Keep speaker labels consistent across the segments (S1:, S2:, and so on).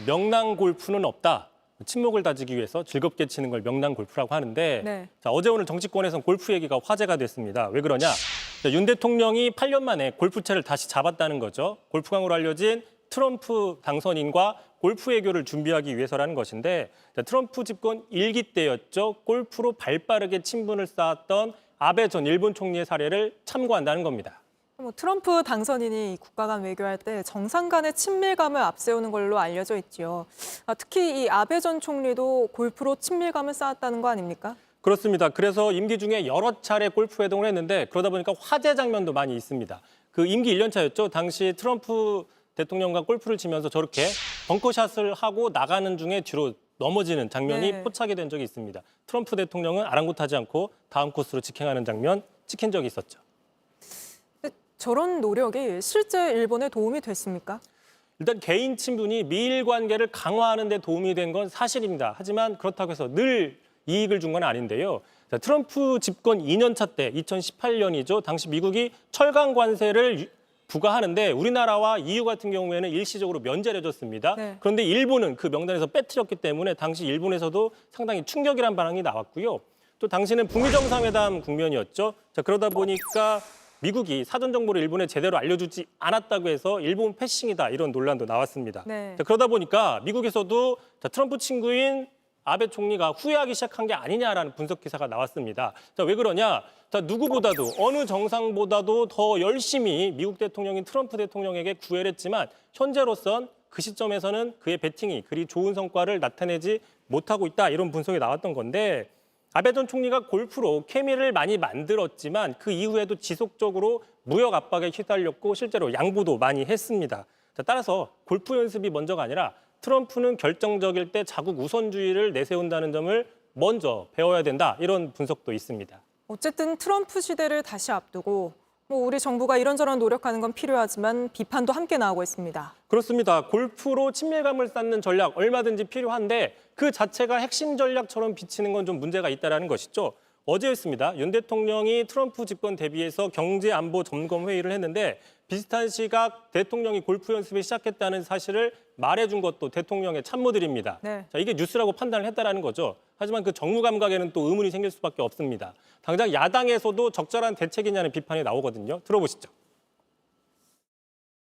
S1: 명랑 골프는 없다. 친목을 다지기 위해서 즐겁게 치는 걸 명랑 골프라고 하는데
S2: 네.
S1: 자, 어제 오늘 정치권에서는 골프 얘기가 화제가 됐습니다. 왜 그러냐? 자, 윤 대통령이 8년 만에 골프채를 다시 잡았다는 거죠. 골프광으로 알려진 트럼프 당선인과 골프 외교를 준비하기 위해서라는 것인데 자, 트럼프 집권 1기 때였죠. 골프로 발빠르게 친분을 쌓았던 아베 전 일본 총리의 사례를 참고한다는 겁니다.
S2: 트럼프 당선인이 국가 간 외교할 때 정상 간의 친밀감을 앞세우는 걸로 알려져 있지요. 특히 이 아베 전 총리도 골프로 친밀감을 쌓았다는 거 아닙니까?
S1: 그렇습니다. 그래서 임기 중에 여러 차례 골프 회동을 했는데 그러다 보니까 화제 장면도 많이 있습니다. 그 임기 1년 차였죠. 당시 트럼프 대통령과 골프를 치면서 저렇게 벙커샷을 하고 나가는 중에 뒤로 넘어지는 장면이
S2: 네.
S1: 포착이 된 적이 있습니다. 트럼프 대통령은 아랑곳하지 않고 다음 코스로 직행하는 장면 찍힌 적이 있었죠.
S2: 저런 노력이 실제 일본에 도움이 됐습니까?
S1: 일단 개인 친분이 미일 관계를 강화하는 데 도움이 된 건 사실입니다. 하지만 그렇다고 해서 늘 이익을 준 건 아닌데요. 자, 트럼프 집권 2년 차 때 2018년이죠. 당시 미국이 철강 관세를 부과하는데 우리나라와 EU 같은 경우에는 일시적으로 면제를 해줬습니다.
S2: 네.
S1: 그런데 일본은 그 명단에서 빼뜨렸기 때문에 당시 일본에서도 상당히 충격이란 반응이 나왔고요. 또 당시는 북미 정상회담 국면이었죠. 자, 그러다 보니까 미국이 사전 정보를 일본에 제대로 알려주지 않았다고 해서 일본 패싱이다 이런 논란도 나왔습니다.
S2: 네.
S1: 자, 그러다 보니까 미국에서도 자, 트럼프 친구인 아베 총리가 후회하기 시작한 게 아니냐라는 분석 기사가 나왔습니다. 자, 왜 그러냐? 자, 누구보다도 어느 정상보다도 더 열심히 미국 대통령인 트럼프 대통령에게 구애를 했지만 현재로선 그 시점에서는 그의 배팅이 그리 좋은 성과를 나타내지 못하고 있다 이런 분석이 나왔던 건데 아베 전 총리가 골프로 케미를 많이 만들었지만 그 이후에도 지속적으로 무역 압박에 휘달렸고 실제로 양보도 많이 했습니다. 자, 따라서 골프 연습이 먼저가 아니라 트럼프는 결정적일 때 자국 우선주의를 내세운다는 점을 먼저 배워야 된다 이런 분석도 있습니다.
S2: 어쨌든 트럼프 시대를 다시 앞두고 우리 정부가 이런저런 노력하는 건 필요하지만 비판도 함께 나오고 있습니다.
S1: 그렇습니다. 골프로 친밀감을 쌓는 전략 얼마든지 필요한데 그 자체가 핵심 전략처럼 비치는 건 좀 문제가 있다는 것이죠. 어제였습니다. 윤 대통령이 트럼프 집권 대비해서 경제 안보 점검 회의를 했는데 비슷한 시각 대통령이 골프 연습을 시작했다는 사실을 말해준 것도 대통령의 참모들입니다.
S2: 네.
S1: 자, 이게 뉴스라고 판단을 했다는 거죠. 하지만 그 정무 감각에는 또 의문이 생길 수밖에 없습니다. 당장 야당에서도 적절한 대책이냐는 비판이 나오거든요. 들어보시죠.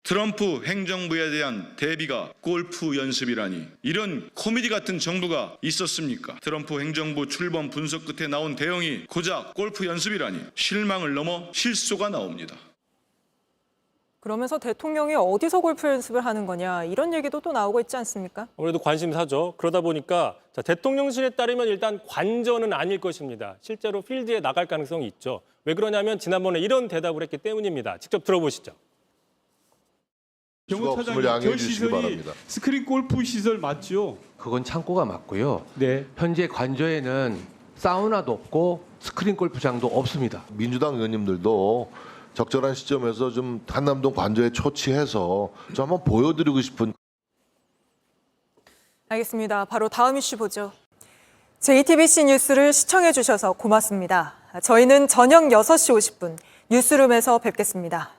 S3: 트럼프 행정부에 대한 대비가 골프 연습이라니 이런 코미디 같은 정부가 있었습니까? 트럼프 행정부 출범 분석 끝에 나온 대응이 고작 골프 연습이라니 실망을 넘어 실소가 나옵니다.
S2: 그러면서 대통령이 어디서 골프 연습을 하는 거냐 이런 얘기도 또 나오고 있지 않습니까?
S1: 아무래도 관심사죠. 그러다 보니까 자, 대통령실에 따르면 일단 관저는 아닐 것입니다. 실제로 필드에 나갈 가능성이 있죠. 왜 그러냐면 지난번에 이런 대답을 했기 때문입니다. 직접 들어보시죠.
S4: 경호차장님, 저 시설이 스크린 골프 시설 맞죠?
S5: 그건 창고가 맞고요.
S4: 네.
S5: 현재 관저에는 사우나도 없고 스크린 골프장도 없습니다.
S6: 민주당 의원님들도 적절한 시점에서 좀 한남동 관저에 초치해서 좀 한번 보여드리고 싶은.
S2: 알겠습니다. 바로 다음 이슈 보죠. JTBC 뉴스를 시청해 주셔서 고맙습니다. 저희는 저녁 6시 50분 뉴스룸에서 뵙겠습니다.